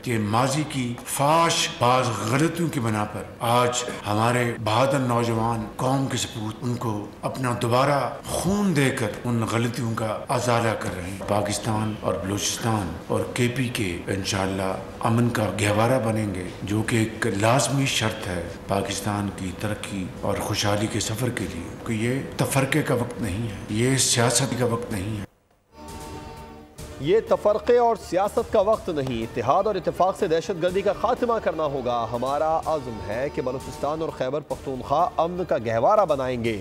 कि माजी की फाश बाज गलतियों की बना पर आज हमारे बहादुर नौजवान कौम के सपूत उनको अपना दोबारा खून देकर उन गलतियों का अजाला कर रहे हैं। पाकिस्तान और बलूचिस्तान और KP के इंशाअल्लाह अमन का गहवारा बनेंगे, जो कि एक लाजमी शर्त है पाकिस्तान की तरक्की और खुशहाली के सफ़र के लिए। कि ये तफरके का वक्त नहीं है, ये सियासत का वक्त नहीं है। ये तफरक़े और सियासत का वक्त नहीं, इत्तेहाद और इत्तेफाक से दहशत गर्दी का खात्मा करना होगा। हमारा आज़म है कि बलूचिस्तान और खैबर पख्तूनख्वा अमन का गहवारा बनाएंगे।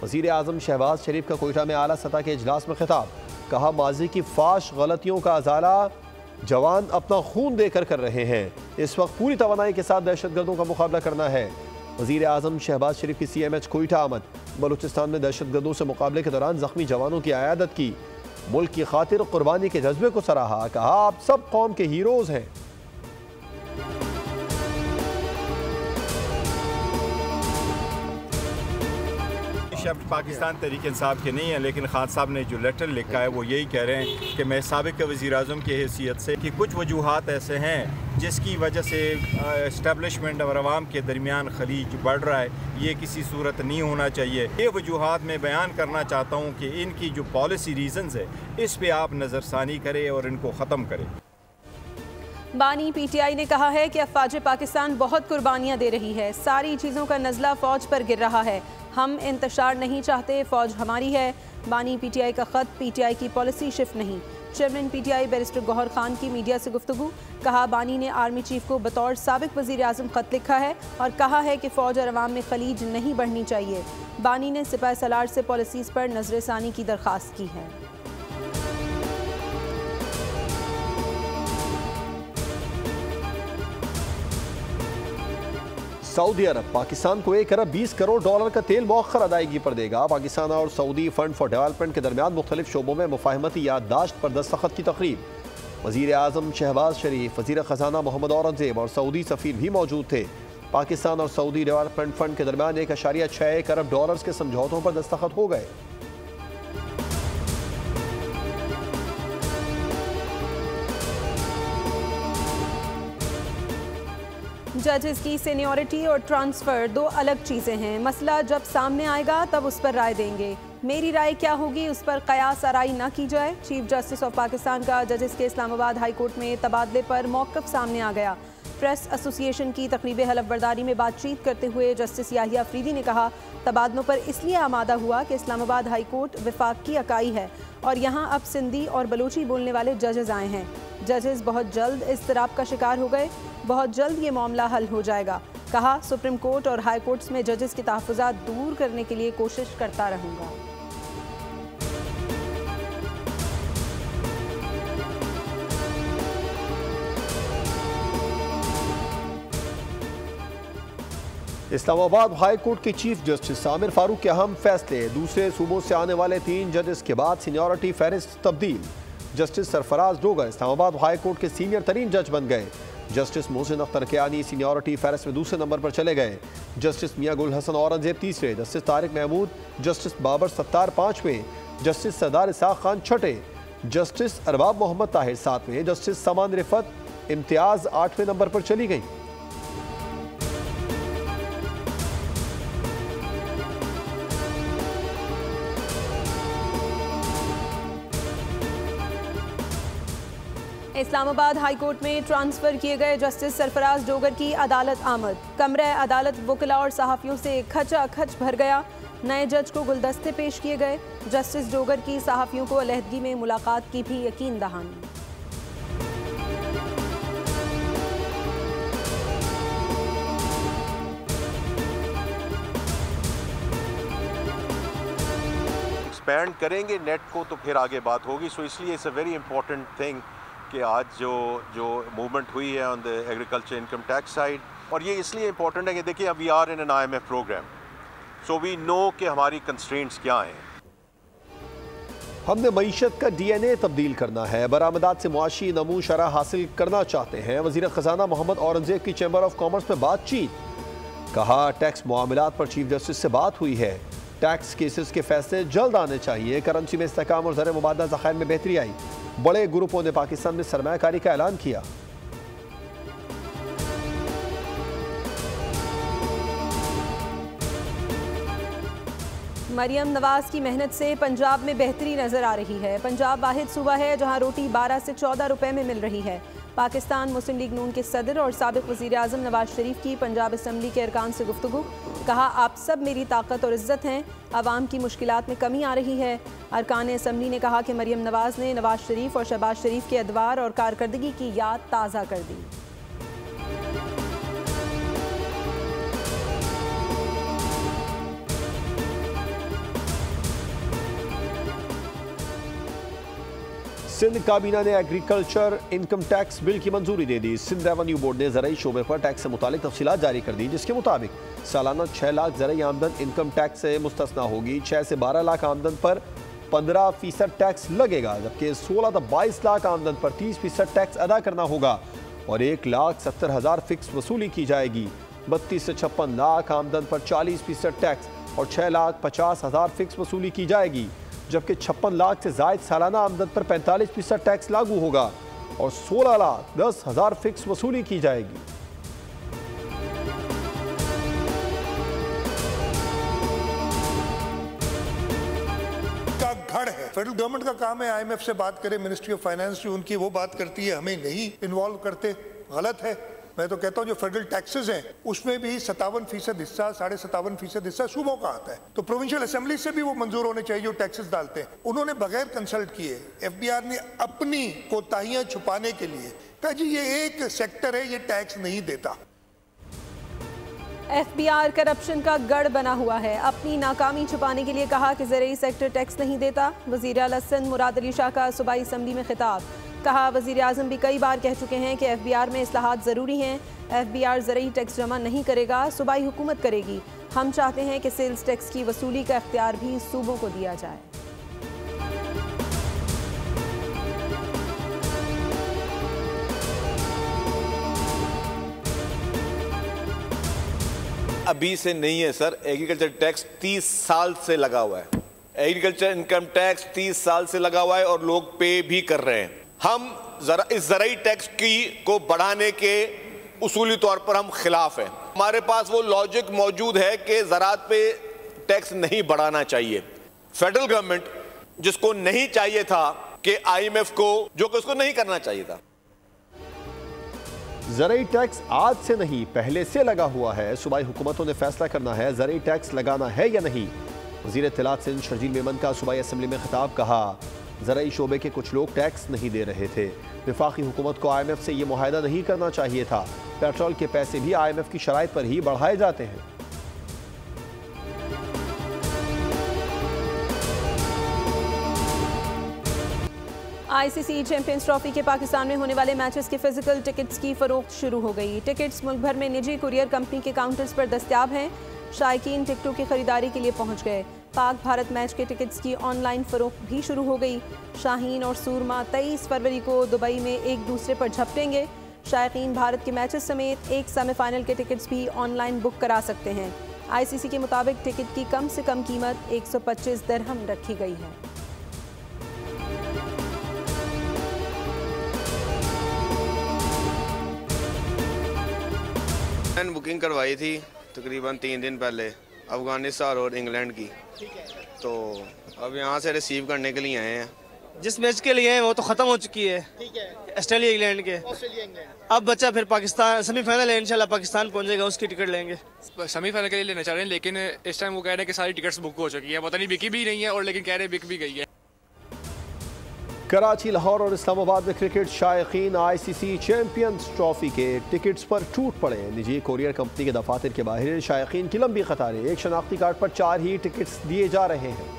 वज़ीर आज़म शहबाज शरीफ का कोयटा में आला सतह के इजलास में खिताब। कहा, माजी की फाश गलतियों का अजाला जवान अपना खून देकर कर रहे हैं। इस वक्त पूरी तवानाई के साथ दहशत गर्दों का मुकाबला करना है। वज़ीर आज़म शहबाज शरीफ की CMH कोयटा आमद। बलूचिस्तान में दहशत गर्दों से मुकाबले के दौरान जख्मी जवानों की आयादत की। मुल्क की खातिर कुर्बानी के जज्बे को सराहा। कहा, आप सब कौम के हीरोज हैं। शब्द पाकिस्तान तहरीक इंसाफ के नहीं है, लेकिन खान साहब ने जो लेटर लिखा है वो यही कह रहे हैं कि मैं साबिक़ वज़ीर आज़म की हैसियत से कि कुछ वजूहात ऐसे हैं जिसकी वजह से इस्टेब्लिशमेंट और अवाम के दरमियान खलीज बढ़ रहा है। ये किसी सूरत नहीं होना चाहिए। ये वजूहात मैं बयान करना चाहता हूँ कि इनकी जो पॉलिसी रीजंस है इस पर आप नज़रसानी करें और इनको ख़त्म करें। बानी PTI ने कहा है कि अफवाज पाकिस्तान बहुत कुर्बानियाँ दे रही है। सारी चीज़ों का नज़ला फ़ौज पर गिर रहा है। हम इंतशार नहीं चाहते, फ़ौज हमारी है। बानी PTI का ख़त PTI की पॉलिसी शिफ्ट नहीं। Chairman PTI barrister Gauhar Khan की मीडिया से गुफ्तगू। कहा, बानी ने आर्मी चीफ को बतौर साबिक़ वज़ीर आज़म ख़त लिखा है और कहा है कि फ़ौज और अवाम में खलीज नहीं बढ़नी चाहिए। बानी ने सिपाही सलार से पॉलिसीज़ पर नज़रसानी की दरख्वास्त की है। सऊदी अरब पाकिस्तान को $1 अरब 20 करोड़ का तेल मौखर अदायगी पर देगा। पाकिस्तान और सऊदी फंड फॉर डेवलपमेंट के दरमियान मुख्तलिफ शोबों में मुफाहमती याददाश्त पर दस्तखत की तकरीब। वज़ीर आज़म शहबाज शरीफ, वज़ीर ख़जाना मोहम्मद औरंगज़ेब और सऊदी सफ़ीर भी मौजूद थे। पाकिस्तान और सऊदी डेवलपमेंट फंड के दरमियान $1.61 अरब के समझौतों पर दस्तखत हो गए। जजेस की सीनियरिटी और ट्रांसफ़र दो अलग चीज़ें हैं। मसला जब सामने आएगा तब उस पर राय देंगे। मेरी राय क्या होगी उस पर कयास आराई ना की जाए। चीफ जस्टिस ऑफ पाकिस्तान का जजेस के इस्लामाबाद हाई कोर्ट में तबादले पर मौक़िफ़ सामने आ गया। प्रेस एसोसिएशन की तकरीब हलफबरदारी में बातचीत करते हुए जस्टिस याहिया अफरीदी ने कहा, तबादलों पर इसलिए आमादा हुआ कि इस्लामाबाद हाई कोर्ट विफाक की इकाई है और यहाँ अब सिंधी और बलोची बोलने वाले जजेस आए हैं। जजेस बहुत जल्द इज़्तिराब का शिकार हो गए, बहुत जल्द ये मामला हल हो जाएगा। कहा, सुप्रीम कोर्ट और हाई कोर्ट्स में जजेस के तहफ़्फ़ुज़ात दूर करने के लिए कोशिश करता रहूँगा। इस्लामाबाद हाई कोर्ट के चीफ जस्टिस आमिर फारूक के अहम फैसले। दूसरे सूबों से आने वाले 3 जजेस के बाद सीनियरिटी फहरिस्त तब्दील। Justice Sarfaraz Dogar Islamabad high court के सीनियर तरीन जज बन गए। जस्टिस मोहसिन अख्तर कियानी सीनियरिटी फहरिस्त में दूसरे नंबर पर चले गए। जस्टिस मियां गुल हसन औरंगजेब तीसरे, जस्टिस तारिक महमूद, जस्टिस बाबर सत्तार पाँचवें, जस्टिस सरदार इसाक खान छठे, जस्टिस अरबाब मोहम्मद ताहिर सातवें, जस्टिस समान रिफत इम्तियाज 8वें नंबर पर चली गई। इस्लामाबाद हाई कोर्ट में ट्रांसफ़र किए गए जस्टिस सरफराज डोगर की अदालत आमद। कमरा अदालत वकिला और सहाफ़ियों से खचाखच भर गया। नए जज को गुलदस्ते पेश किए गए। जस्टिस डोगर की सहाफ़ियों को अलहदगी में मुलाकात की भी यकीन दहानी। एक्सपैंड करेंगे नेट को तो फिर आगे बात होगी। सो इसलिए it's a very important thing कि आज जो मूवमेंट हुई है on the agriculture income tax side, और ये इसलिए इंपॉर्टेंट है कि देखिए अब we are in an IMF programme, so we know कि हमारी कंस्ट्रेंट्स क्या हैं। हमने मईशत का DNA तब्दील करना है, बरामदात से मुआशी नमू शरह हासिल करना चाहते हैं। वज़ीर ख़जाना मोहम्मद औरंगजेब की चैम्बर ऑफ कॉमर्स में बातचीत। कहा, टैक्स मामलात पर चीफ जस्टिस से बात हुई है। टैक्स केसेस के फैसले जल्द आने चाहिए। करंसी में इस्तेहकाम और ज़र मुबादला ज़खायर में बेहतरी आई। बड़े ग्रुपों ने पाकिस्तान में सरमायाकारी का ऐलान किया। मरियम नवाज की मेहनत से पंजाब में बेहतरी नजर आ रही है। पंजाब वाहिद सूबा है जहां रोटी 12 से 14 रुपए में मिल रही है। पाकिस्तान मुस्लिम लीग नून के सदर और साबिक वज़ीर आज़म नवाज शरीफ की पंजाब असम्बली के अरकान से गुफ्तगू। कहा, आप सब मेरी ताकत और इज्जत हैं। आवाम की मुश्किलात में कमी आ रही है। अरकान असम्बली ने कहा कि मरियम नवाज ने नवाज शरीफ और शहबाज शरीफ के अदवार और कारकर्दगी की याद ताज़ा कर दी। सिंध काबीना ने एग्रीकल्चर इनकम टैक्स बिल की मंजूरी दे दी। सिंध रेवेन्यू बोर्ड ने ज़राई शोबे पर टैक्स से मुतालिक तफसीलात जारी कर दी, जिसके मुताबिक सालाना 6 लाख ज़राई आमदन इनकम टैक्स से मुस्तस्ना होगी। 6 से 12 लाख आमदन पर 15% टैक्स लगेगा, जबकि 16 से 22 लाख आमदन पर 30% टैक्स अदा करना होगा और 1,70,000 फिक्स वसूली की जाएगी। 32 से 56 लाख आमदन पर 40% टैक्स और 6,50,000 फिक्स वसूली की जाएगी, जबकि 56 लाख से जायद सालाना आमदन पर 45% टैक्स लागू होगा और 16,10,000 फिक्स वसूली की जाएगी। का गढ़ है, फेडरल गवर्नमेंट का काम है IMF से बात करे, मिनिस्ट्री ऑफ फाइनेंस जो उनकी वो बात करती है, हमें नहीं इन्वॉल्व करते। गलत है। मैं तो कहता हूँ जो फेडरल टैक्सेस हैं उसमें भी 57% हिस्सा, 57.5% हिस्सा सूबों का आता है, तो प्रोविंशियल असेंबली से भी वो मंजूर होने चाहिए जो टैक्सेस डालते हैं। उन्होंने बगैर कंसल्ट किए FBR ने अपनी कोताहियां छुपाने के लिए कहा जी ये एक सेक्टर है, ये टैक्स नहीं देता। FBR करप्शन का गढ़ बना हुआ है। अपनी नाकामी छुपाने के लिए कहा कि ज़राई सेक्टर टैक्स नहीं देता। वज़ीर आला सिंध मुराद अली शाह का सूबाई असम्बली में खिताब। कहा, वज़ीर आज़म भी कई बार कह चुके हैं कि FBR में इस्लाहात ज़रूरी हैं। FBR ज़राई टैक्स जमा नहीं करेगा, सूबाई हुकूमत करेगी। हम चाहते हैं कि सेल्स टैक्स की वसूली का इख्तियार भी सूबों को दिया जाए। अभी से नहीं है सर, एग्रीकल्चर टैक्स 30 साल से लगा हुआ है। एग्रीकल्चर इनकम टैक्स 30 साल से लगा हुआ है और लोग पे भी कर रहे हैं। हम इस ज़राई टैक्स को बढ़ाने के उसूली तौर पर हम खिलाफ हैं। हमारे पास वो लॉजिक मौजूद है कि ज़राअत पे टैक्स नहीं बढ़ाना चाहिए। फेडरल गवर्नमेंट जिसको नहीं चाहिए था कि IMF को, जो कि उसको नहीं करना चाहिए था। ज़राई टैक्स आज से नहीं पहले से लगा हुआ है। सूबाई हुकूमतों ने फैसला करना है ज़राई टैक्स लगाना है या नहीं। वज़ीर इत्तलात सिंध शर्जील मेमन का सूबाई असम्बली में खिताब। कहा, ज़राई शोबे के कुछ लोग टैक्स नहीं दे रहे थे। वफाकी हुकूमत को IMF से ये मुआहदा नहीं करना चाहिए था। पेट्रोल के पैसे भी IMF की शराइत पर ही बढ़ाए जाते हैं। ICC चैंपियंस ट्रॉफी के पाकिस्तान में होने वाले मैचेस के फिजिकल टिकट्स की फरोख्त शुरू हो गई। टिकट्स मुल्क भर में निजी कुरियर कंपनी के काउंटर्स पर दस्तयाब हैं। शायकीन टिकटों की खरीदारी के लिए पहुंच गए। पाक भारत मैच के टिकट्स की ऑनलाइन फरोख्त भी शुरू हो गई। शाहीन और सूरमा 23 फरवरी को दुबई में एक दूसरे पर झपटेंगे। शायकीन भारत के मैचेस समेत एक सेमीफाइनल के टिकट्स भी ऑनलाइन बुक करा सकते हैं। ICC के मुताबिक टिकट की कम से कम कीमत 125 दिरहम रखी गई है। मैंने बुकिंग करवाई थी तकरीबन 3 दिन पहले अफगानिस्तान और इंग्लैंड की, तो अब यहाँ से रिसीव करने के लिए आए हैं। जिस मैच के लिए वो तो ख़त्म हो चुकी है, ऑस्ट्रेलिया इंग्लैंड के। अब बच्चा फिर पाकिस्तान सेमीफाइनल है, इंशाल्लाह पाकिस्तान पहुंचेगा, उसकी टिकट लेंगे। सेमीफाइनल के लिए लेना चाह रहे हैं, लेकिन इस टाइम वो कह रहे हैं कि सारी टिकट्स बुक हो चुकी है। पता नहीं बिकी भी नहीं है और लेकिन कह रहे हैं बिक भी गई है। कराची, लाहौर और इस्लामाबाद में क्रिकेट शायकीन ICC चैंपियंस ट्रॉफी के टिकट्स पर टूट पड़े। निजी कोरियर कंपनी के दफातर के बाहर शायकीन की लंबी कतारें। एक शनाख्ती कार्ड पर 4 ही टिकट्स दिए जा रहे हैं।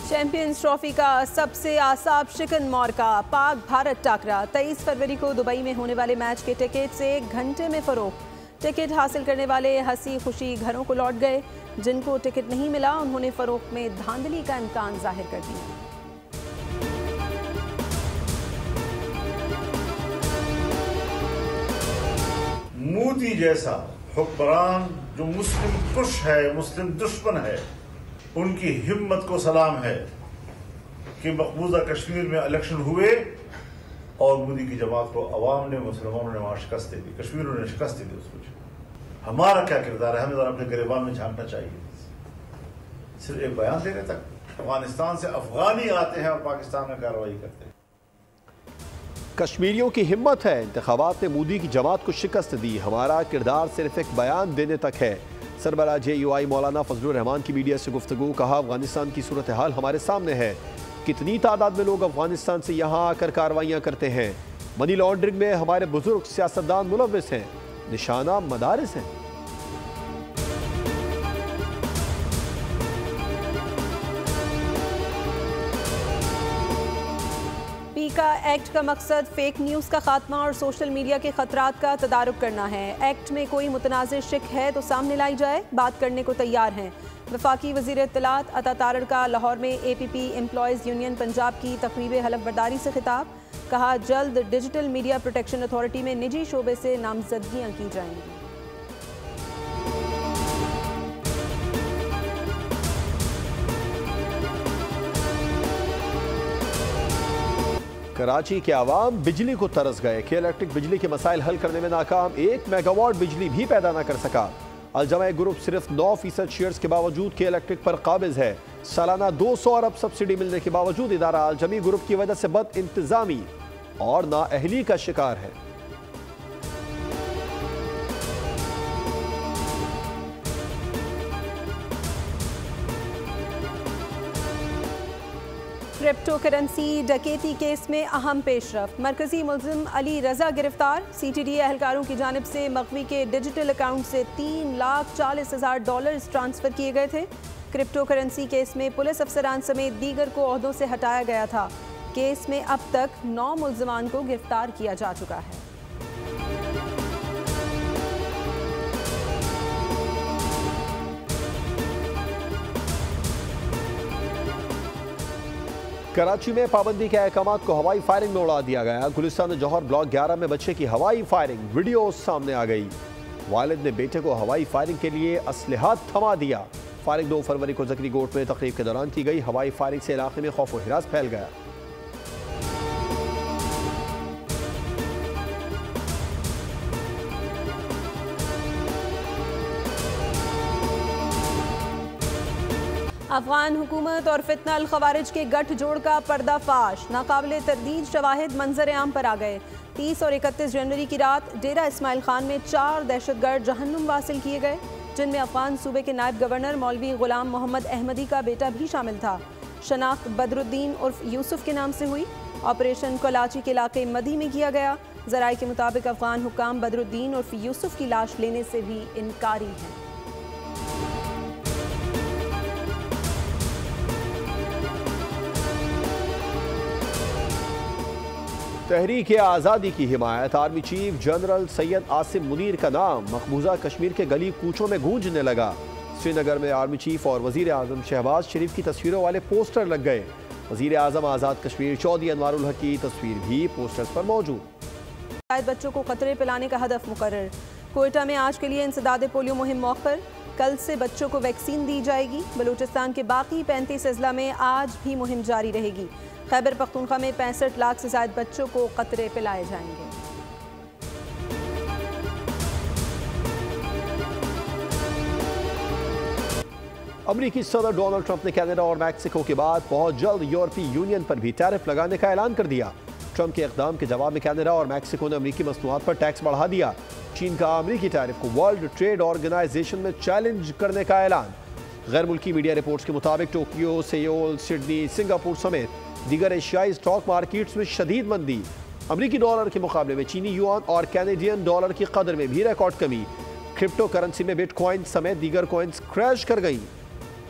चैंपियंस ट्रॉफी का सबसे आसाब शिकन मौका पाक भारत टाकरा 23 फरवरी को दुबई में होने वाले मैच के टिकट से 1 घंटे में फरोख्त। टिकट हासिल करने वाले हंसी खुशी घरों को लौट गए। जिनको टिकट नहीं मिला उन्होंने फरोख्त में धांधली का इम्कान जाहिर कर दिया। मोदी जैसा हुक्मरान जो मुस्लिम कुश है, मुस्लिम दुश्मन है, उनकी हिम्मत को सलाम है कि मकबूजा कश्मीर में इलेक्शन हुए और मोदी की जमात को अवाम ने, मुसलमानों ने वहाँ शिकस्त दे दी, कश्मीरियों ने शिकस्त दे दी उसको। हमारा क्या किरदार है? हमें ज़रा अपने गिरबान में झांकना चाहिए। सिर्फ एक बयान देने तक अफगानिस्तान से अफगानी आते हैं और पाकिस्तान में कार्रवाई करते हैं। कश्मीरियों की हिम्मत है, इंतखाबात ने मोदी की जमात को शिकस्त दी, हमारा किरदार सिर्फ एक बयान देने तक है। सरबराह JUI मौलाना फजलुर रहमान की मीडिया से गुफ्तगू, कहा अफगानिस्तान की सूरत हाल हमारे सामने है, कितनी तादाद में लोग अफगानिस्तान से यहाँ आकर कार्रवाइयाँ करते हैं। मनी लॉन्ड्रिंग में हमारे बुजुर्ग सियासतदान मुलव्विस हैं, निशाना मदारिस हैं। पीका एक्ट का मकसद फेक न्यूज़ का खात्मा और सोशल मीडिया के खतरात का तदारुक करना है। एक्ट में कोई मुतनाज़िर शिक है तो सामने लाई जाए, बात करने को तैयार हैं। वफाकी वज़ीर इत्तलात अता तारड़ का लाहौर में APP एम्प्लॉयज़ यूनियन पंजाब की तक़रीब हलफ बर्दारी से खिताब, कहा जल्द डिजिटल मीडिया प्रोटेक्शन अथॉरिटी में निजी शोबे से नामजदगियाँ की जाएंगी। कराची के आवाम बिजली को तरस गए, के इलेक्ट्रिक बिजली के मसाइल हल करने में नाकाम, 1 मेगावाट बिजली भी पैदा न कर सका। अलजमा ग्रुप सिर्फ 9% शेयर्स के बावजूद के इलेक्ट्रिक पर काबिज है। सालाना 200 अरब सब्सिडी मिलने के बावजूद इदारा अलजमी ग्रुप की वजह से बद इंतजामी और नाअहली का शिकार है। क्रिप्टो करेंसी डकैती केस में अहम पेशरफ, मरकजी मुल्जिम अली रजा गिरफ्तार। CTDA एहलकारों की जानिब से मगवी के डिजिटल अकाउंट से $3,40,000 ट्रांसफ़र किए गए थे। क्रिप्टो करेंसी केस में पुलिस अफसरान समेत दीगर को ओहदों से हटाया गया था। केस में अब तक 9 मुल्जिमान को गिरफ्तार किया जा चुका है। कराची में पाबंदी के अहकामात को हवाई फायरिंग में उड़ा दिया गया। गुलिस्तान जौहर ब्लॉक 11 में बच्चे की हवाई फायरिंग वीडियो सामने आ गई। वालिद ने बेटे को हवाई फायरिंग के लिए असलहा थमा दिया। फायरिंग 2 फरवरी को जकरी गोट में तकरीब के दौरान की गई। हवाई फायरिंग से इलाके में खौफ व हिरास फैल गया। अफगान हुकूमत और फितना अल खवारिज के गठजोड़ का पर्दाफाश, नाकाबिले तरदीद शवाहिद मंजर आम पर आ गए। 30 और 31 जनवरी की रात डेरा इस्माइल खान में 4 दहशतगर्द जहन्नुम वासिल किए गए, जिनमें अफगान सूबे के नायब गवर्नर मौलवी गुलाम मोहम्मद अहमदी का बेटा भी शामिल था। शनाख्त बदरुद्दीन उर्फ यूसुफ के नाम से हुई। ऑपरेशन कोलाची के इलाके मदी में किया गया। ज़राए के मुताबिक अफगान हुक्काम बदरुद्दीन उर्फ यूसुफ की लाश लेने से भी इनकारी हैं। तहरीक आज़ादी की हिमायत army chief general Syed Asim Munir का नाम मकबूजा कश्मीर के गली कूचों में गूंजने लगा। श्रीनगर में आर्मी चीफ और वजीर आज़म शहबाज शरीफ की तस्वीरों वाले पोस्टर लग गए। वजीर आज़म आज़ाद कश्मीर चौधरी अनवारुल हक की तस्वीर भी पोस्टर्स पर मौजूद। बच्चों को खतरे पिलाने का हदफ मुकर्रर। कोयटा में आज के लिए इंसदाद पोलियो मुहिम मौखर, कल से बच्चों को वैक्सीन दी जाएगी। बलूचिस्तान के बाकी 35 अजला में आज भी मुहिम जारी रहेगी। खैबर पख्तूनख्वा में 65 लाख से ज्यादा बच्चों को कतरे पिलाए जाएंगे। अमरीकी सदर डोनाल्ड ट्रंप ने कनाडा और मैक्सिको के बाद बहुत जल्द यूरोपीय यूनियन पर भी टैरिफ लगाने का ऐलान कर दिया। ट्रंप के इक़दाम के जवाब में कनाडा और मैक्सिको ने अमरीकी मसनूआत पर टैक्स बढ़ा दिया। चीन का अमरीकी टैरिफ को वर्ल्ड ट्रेड ऑर्गेनाइजेशन में चैलेंज करने का ऐलान। गैर मुल्की मीडिया रिपोर्ट्स के मुताबिक टोक्यो, सेयोल, सिडनी, सिंगापुर समेत दीगर एशियाई स्टॉक मार्केट्स में शदीद मंदी। अमरीकी डॉलर के मुकाबले में चीनी युआन और कैनेडियन डॉलर की कदर में भी रिकॉर्ड कमी। क्रिप्टो करेंसी में बिटकॉइन समेत दीगर कॉइन्स क्रैश कर गई।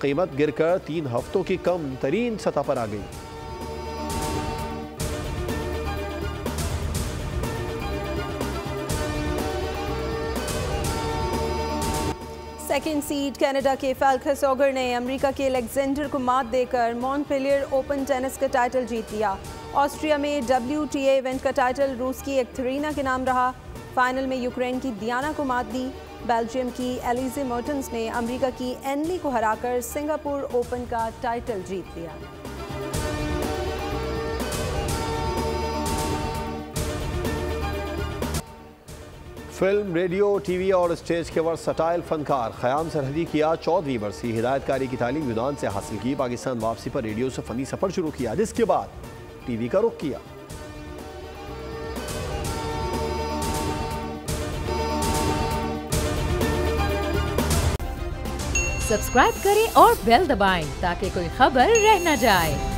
कीमत गिरकर 3 हफ्तों की कम तरीन सतह पर आ गई। सेकेंड सीड कनाडा के फाल्कस ऑगर ने अमेरिका के अलेक्जेंडर को मात देकर मॉन्टपेलियर ओपन टेनिस का टाइटल जीत लिया। ऑस्ट्रिया में WTA इवेंट का टाइटल रूस की एक्टरीना के नाम रहा। फाइनल में यूक्रेन की दियाना को मात दी। बेल्जियम की एलिजे मर्टेंस ने अमेरिका की एनली को हराकर सिंगापुर ओपन का टाइटल जीत लिया। फिल्म, रेडियो, टीवी और स्टेज के वर्सटाइल फनकार ख़याम सरहदी किया 14वीं बरसी। हिदायतकारी की तालीम यूनान से हासिल की। पाकिस्तान वापसी पर रेडियो से फ़नी सफ़र शुरू किया, जिसके बाद टीवी का रुख किया। सब्सक्राइब करें और बेल दबाएं ताकि कोई खबर रह न जाए।